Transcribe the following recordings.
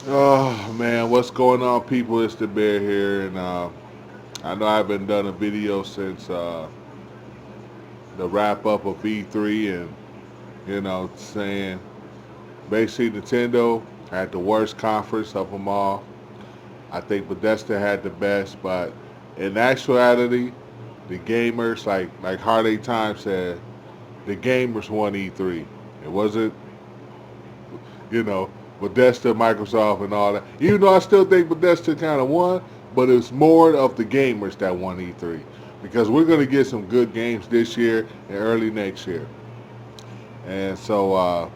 Oh man, what's going on, people? It's the Bear here, and I know I haven't done a video since the wrap up of E3, and saying basically Nintendo had the worst conference of them all. I think Bethesda had the best, but in actuality, the gamers, like Hard Time said, the gamers won E3. It wasn't you know, Bethesda, Microsoft, and all that. Even though I still think Bethesda kind of won, but it's more of the gamers that won E3 because we're going to get some good games this year and early next year. And so,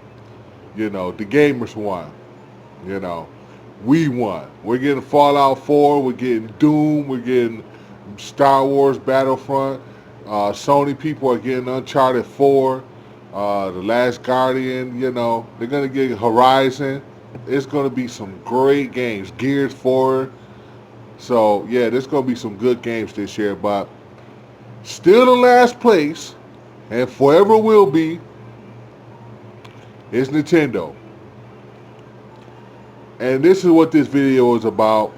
the gamers won. You know, we won. We're getting Fallout 4, we're getting Doom, we're getting Star Wars Battlefront. Sony people are getting Uncharted 4, The Last Guardian. They're gonna get Horizon. It's gonna be some great games. Gears 4. So yeah, there's gonna be some good games this year. But still in last place, and forever will be, is Nintendo. And this is what this video is about.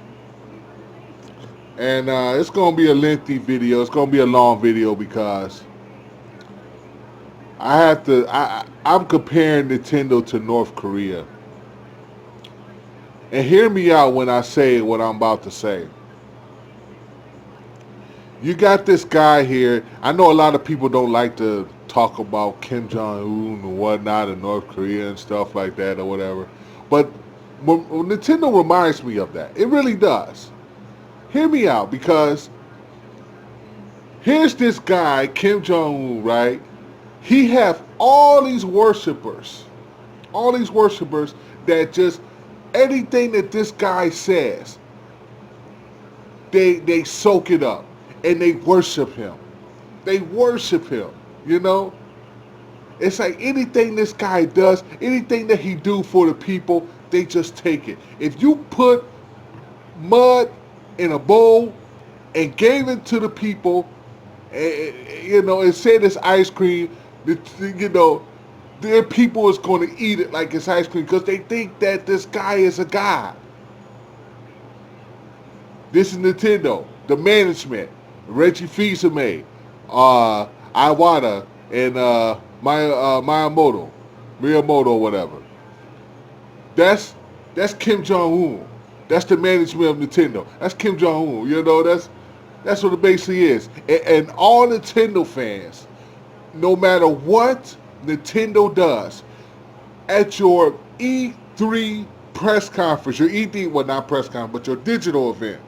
And it's gonna be a lengthy video. It's gonna be a long video because I have to. I'm comparing Nintendo to North Korea. And hear me out when I say what I'm about to say. You got this guy here. I know a lot of people don't like to talk about Kim Jong-Un and whatnot in North Korea and stuff like that or whatever. But Nintendo reminds me of that. It really does. Hear me out because here's this guy, Kim Jong-Un, right? He have all these worshipers that just anything that this guy says, they soak it up and they worship him. They worship him, you know? It's like anything this guy does, anything that he do for the people, they just take it. If you put mud in a bowl and gave it to the people, and said it's ice cream, their people is going to eat it like it's ice cream because they think that this guy is a god. This is Nintendo, the management, Reggie Fils-Aimé, Iwata, and Miyamoto, whatever. That's Kim Jong Un. That's the management of Nintendo. That's Kim Jong Un. That's what it basically is. And all Nintendo fans, no matter what Nintendo does at your E3 press conference, your E3, well, not press conference, but your digital event.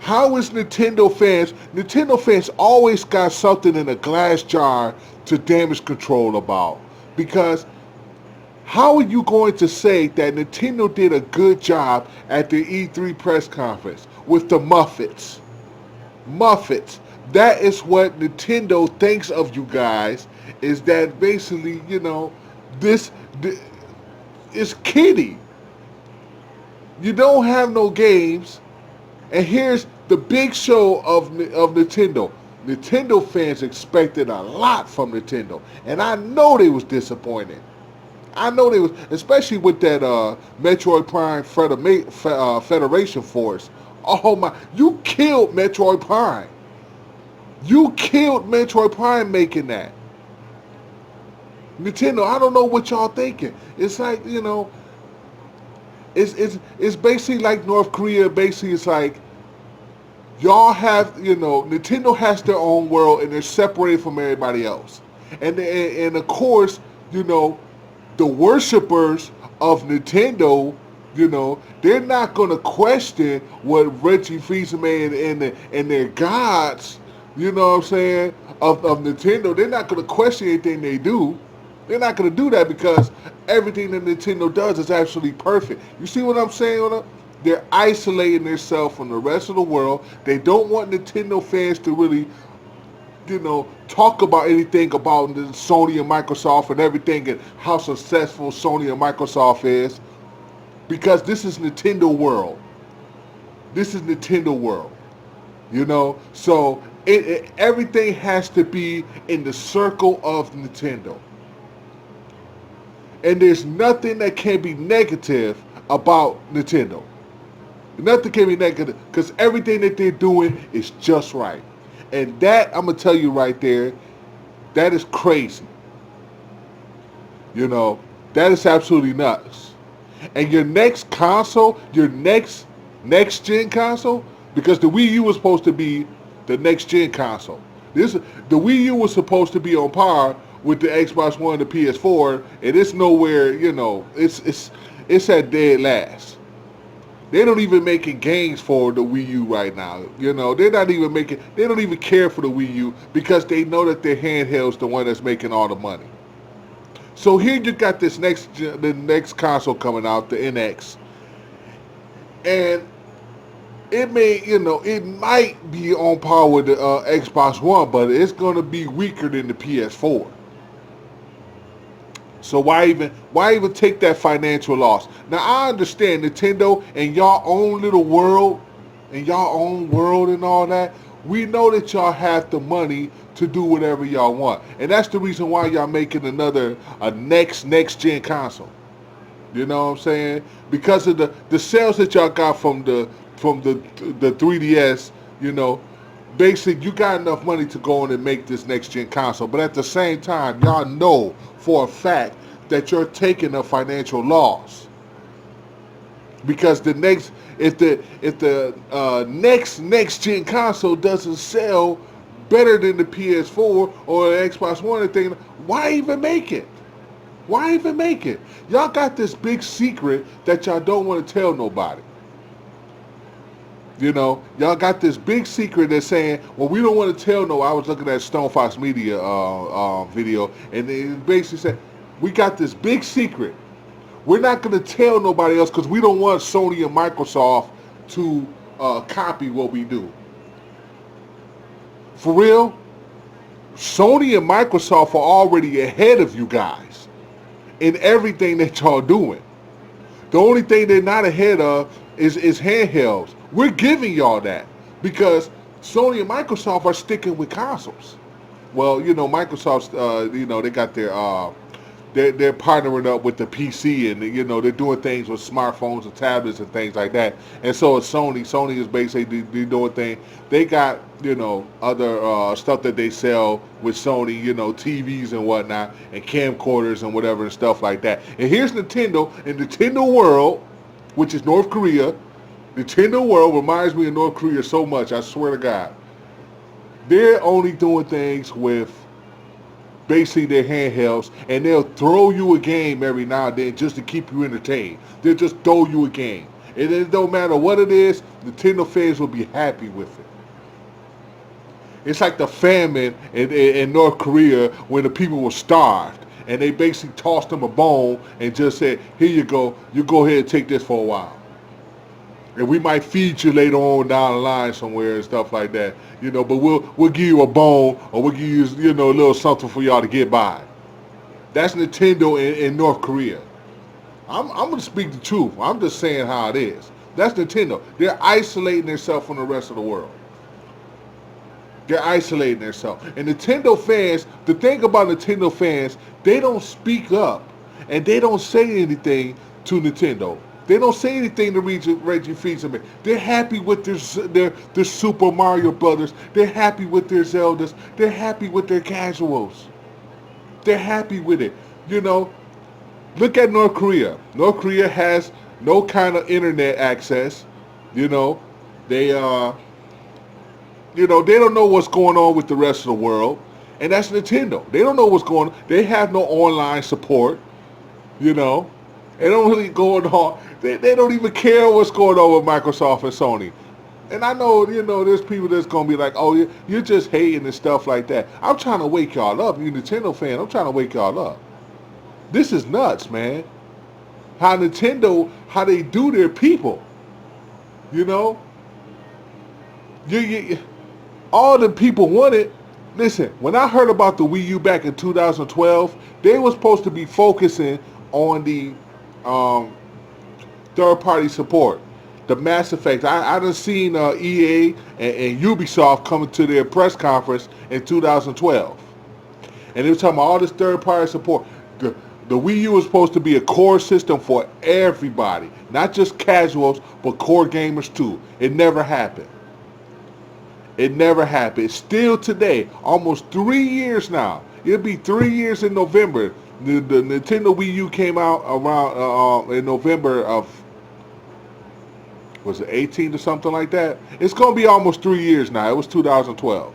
How is Nintendo fans? Nintendo fans always got something in a glass jar to damage control about. Because how are you going to say that Nintendo did a good job at the E3 press conference with the Muppets? Muppets. That is what Nintendo thinks of you guys. Is that basically, this is kiddie. You don't have no games, and here's the big show of Nintendo. Nintendo fans expected a lot from Nintendo, and I know they was disappointed. I know they was, especially with that Metroid Prime Federation Force. Oh my! You killed Metroid Prime. You killed Metroid Prime making that. Nintendo, I don't know what y'all thinking. It's like it's basically like North Korea. Basically, it's like y'all have Nintendo has their own world and they're separated from everybody else. And of course, the worshippers of Nintendo, they're not going to question what Reggie Fils-Aimé and their gods, you know what I'm saying, of Nintendo. They're not going to question anything they do. They're not going to do that because everything that Nintendo does is absolutely perfect. You see what I'm saying? They're isolating themselves from the rest of the world. They don't want Nintendo fans to really talk about anything about the Sony and Microsoft and everything and how successful Sony and Microsoft is. Because this is Nintendo world. This is Nintendo world. So everything has to be in the circle of Nintendo. And there's nothing that can be negative about Nintendo. Nothing can be negative because everything that they're doing is just right. And that, I'm going to tell you right there, that is crazy. You know, that is absolutely nuts. And your next console, your next gen console, because the Wii U was supposed to be the next gen console. The Wii U was supposed to be on par with the Xbox One and the PS4, and it's nowhere. It's at dead last. They don't even making games for the Wii U right now. They're not even making. They don't even care for the Wii U because they know that their handheld's the one that's making all the money. So here you got the next console coming out, the NX, and it might be on par with the Xbox One, but it's going to be weaker than the PS4. So why even take that financial loss? Now I understand Nintendo and y'all own little world and all that. We know that y'all have the money to do whatever y'all want, and that's the reason why y'all making a next gen console. You know what I'm saying? Because of the sales that y'all got from the 3DS, basically you got enough money to go on and make this next gen console. But at the same time, y'all know for a fact that you're taking a financial loss. Because if the next gen console doesn't sell better than the PS4 or the Xbox One thing, why even make it? Why even make it? Y'all got this big secret that y'all don't want to tell nobody. Y'all got this big secret that's saying, well, we don't want to tell no. I was looking at Stone Fox Media video, and they basically said, we got this big secret. We're not going to tell nobody else because we don't want Sony and Microsoft to copy what we do. For real, Sony and Microsoft are already ahead of you guys in everything that y'all doing. The only thing they're not ahead of is handhelds. We're giving y'all that because Sony and Microsoft are sticking with consoles. Well, Microsoft's, they got they're partnering up with the PC, and they're doing things with smartphones and tablets and things like that. And so is Sony. Sony is basically doing things. They got other stuff that they sell with Sony, TVs and whatnot, and camcorders and whatever and stuff like that. And here's Nintendo in Nintendo World, which is North Korea. Nintendo World reminds me of North Korea so much. I swear to God, they're only doing things with basically their handhelds, and they'll throw you a game every now and then just to keep you entertained. They'll just throw you a game. And it don't matter what it is, Nintendo fans will be happy with it. It's like the famine in North Korea when the people were starved, and they basically tossed them a bone and just said, here you go ahead and take this for a while. And we might feed you later on down the line somewhere and stuff like that, but we'll give you a bone, or we'll give you, a little something for y'all to get by. That's Nintendo in North Korea. I'm going to speak the truth. I'm just saying how it is. That's Nintendo. They're isolating themselves from the rest of the world. They're isolating themselves. And Nintendo fans, the thing about Nintendo fans, they don't speak up and they don't say anything to Nintendo. They don't say anything to Reggie Fils-Aimé. They're happy with their Super Mario Brothers. They're happy with their Zeldas. They're happy with their casuals. They're happy with it. Look at North Korea. North Korea has no kind of internet access. They they don't know what's going on with the rest of the world. And that's Nintendo. They don't know what's going on. They have no online support. They don't really go on. They don't even care what's going on with Microsoft and Sony. And I know, there's people that's going to be like, oh, you're just hating and stuff like that. I'm trying to wake y'all up. You Nintendo fan, I'm trying to wake y'all up. This is nuts, man. How Nintendo, how they do their people. All the people want it. Listen, when I heard about the Wii U back in 2012, they were supposed to be focusing on the third-party support, the Mass Effect. I done seen EA and Ubisoft coming to their press conference in 2012, and they were talking about all this third-party support. The The Wii U is supposed to be a core system for everybody, not just casuals, but core gamers too. It never happened. It never happened. Still today, almost 3 years now. It'll be 3 years in November. The Nintendo Wii U came out around in November of, was it 18 or something like that? It's gonna be almost 3 years now. It was 2012.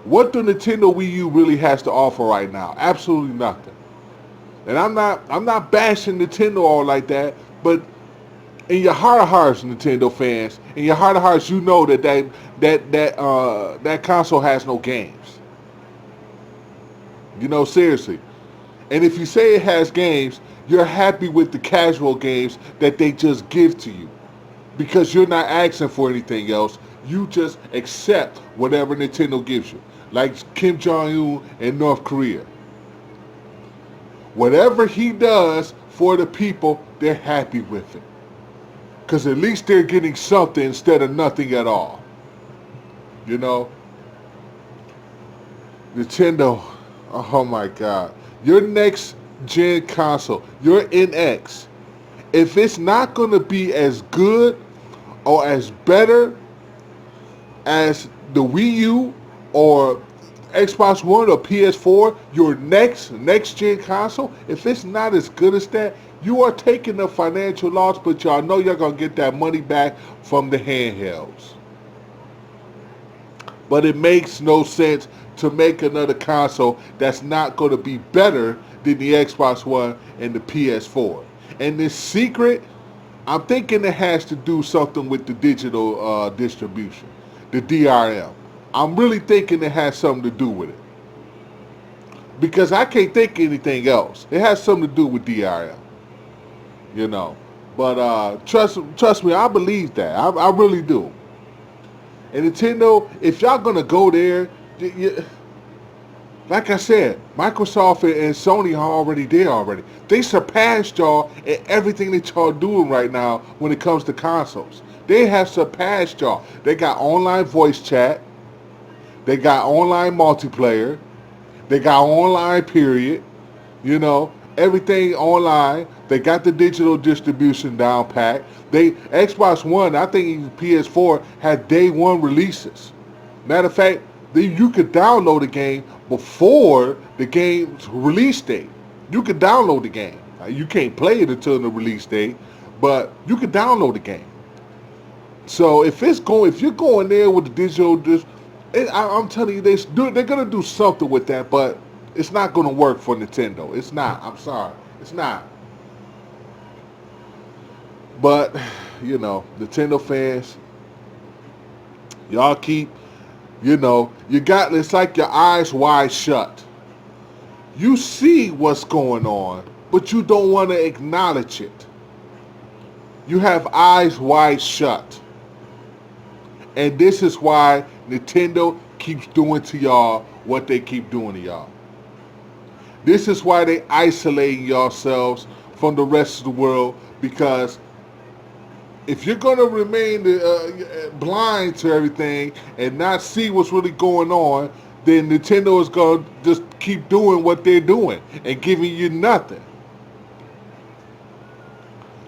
What the Nintendo Wii U really has to offer right now? Absolutely nothing. And I'm not bashing Nintendo all like that, but in your heart of hearts, Nintendo fans, in your heart of hearts, you know that console has no games. You know, seriously. And if you say it has games, you're happy with the casual games that they just give to you, because you're not asking for anything else. You just accept whatever Nintendo gives you, like Kim Jong-Un in North Korea. Whatever he does for the people, they're happy with it. Because at least they're getting something instead of nothing at all. You know? Nintendo, oh my God. Your next gen console, your NX, if it's not going to be as good or as better as the Wii U or Xbox One or PS4, your next gen console, if it's not as good as that, you are taking a financial loss, but y'all know you're going to get that money back from the handhelds. But it makes no sense to make another console that's not going to be better than the Xbox One and the PS4. And this secret, I'm thinking it has to do something with the digital distribution, the DRM. I'm really thinking it has something to do with it. Because I can't think anything else. It has something to do with DRM. You know. But trust me, I believe that. I really do. And Nintendo, if y'all going to go there, like I said, Microsoft and Sony are already there already. They surpassed y'all in everything that y'all doing right now when it comes to consoles. They have surpassed y'all. They got online voice chat. They got online multiplayer. They got online period. You know, everything online. They got the digital distribution down pat. Xbox One, I think even PS4 had day one releases. Matter of fact, you could download the game before the game's release date. You could download the game. You can't play it until the release date, but you could download the game. So if you're going there with the digital, I'm telling you, they're gonna do something with that, but it's not gonna work for Nintendo. It's not. I'm sorry, it's not. But you know, Nintendo fans, y'all keep. You know, it's like your eyes wide shut. You see what's going on, but you don't want to acknowledge it. You have eyes wide shut. And this is why Nintendo keeps doing to y'all what they keep doing to y'all. This is why they isolating yourselves from the rest of the world, because if you're going to remain blind to everything and not see what's really going on, then Nintendo is going to just keep doing what they're doing and giving you nothing.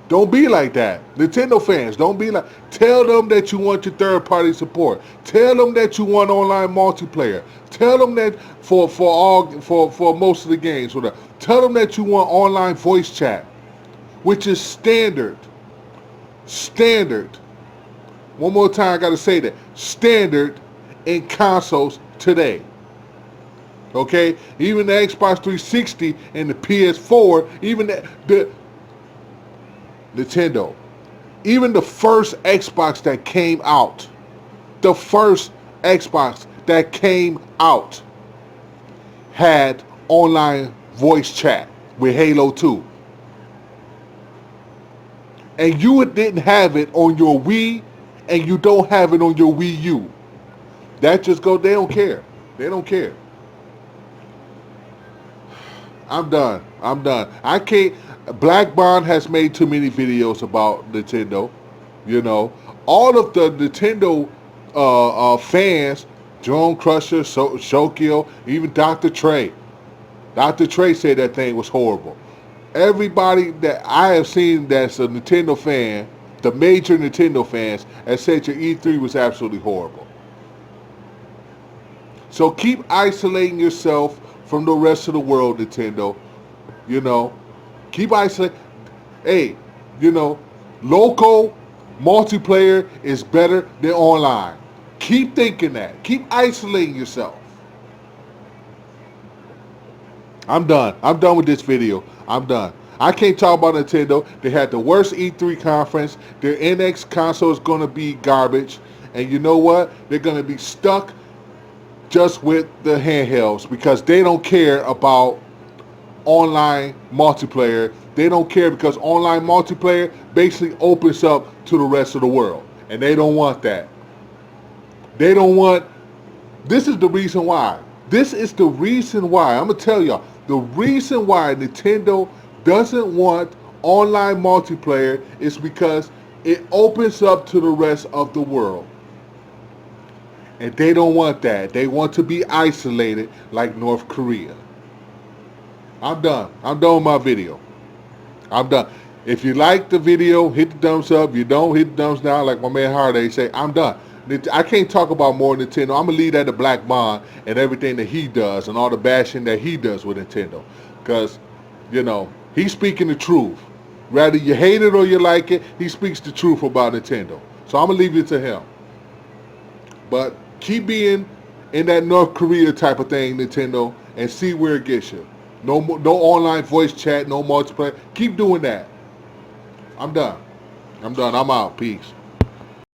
Don't be like that. Nintendo fans, don't be like. Tell them that you want your third-party support. Tell them that you want online multiplayer. Tell them that for most of the games, whatever. Tell them that you want online voice chat, which is standard. Standard. One more time, I gotta say that. Standard in consoles today. Okay? Even the Xbox 360 and the PS4, even the Nintendo, even the first Xbox that came out, had online voice chat with Halo 2. And you didn't have it on your Wii, and you don't have it on your Wii U. That just goes, they don't care. They don't care. I'm done. I can't. Black Bond has made too many videos about Nintendo. You know, all of the Nintendo fans, Joan Crusher, Shokio, even Dr. Trey, Dr. Trey said that thing was horrible. Everybody that I have seen that's a Nintendo fan, the major Nintendo fans, has said your E3 was absolutely horrible. So keep isolating yourself from the rest of the world, Nintendo. You know, keep isolating. Hey, you know, local multiplayer is better than online. Keep thinking that. Keep isolating yourself. I'm done. I'm done with this video. I'm done. I can't talk about Nintendo. They had the worst E3 conference. Their NX console is going to be garbage. And you know what? They're going to be stuck just with the handhelds because they don't care about online multiplayer. They don't care because online multiplayer basically opens up to the rest of the world. And they don't want that. They don't want... This is the reason why. This is the reason why. I'm going to tell y'all. The reason why Nintendo doesn't want online multiplayer is because it opens up to the rest of the world. And they don't want that. They want to be isolated like North Korea. I'm done. I'm done with my video. I'm done. If you like the video, hit the thumbs up. If you don't, hit the thumbs down like my man Hardy say. I'm done. I can't talk about more Nintendo. I'm going to leave that to Black Bond and everything that he does and all the bashing that he does with Nintendo. Because, you know, he's speaking the truth. Whether you hate it or you like it, he speaks the truth about Nintendo. So I'm going to leave it to him. But keep being in that North Korea type of thing, Nintendo, and see where it gets you. No online voice chat, no multiplayer. Keep doing that. I'm done. I'm out. Peace.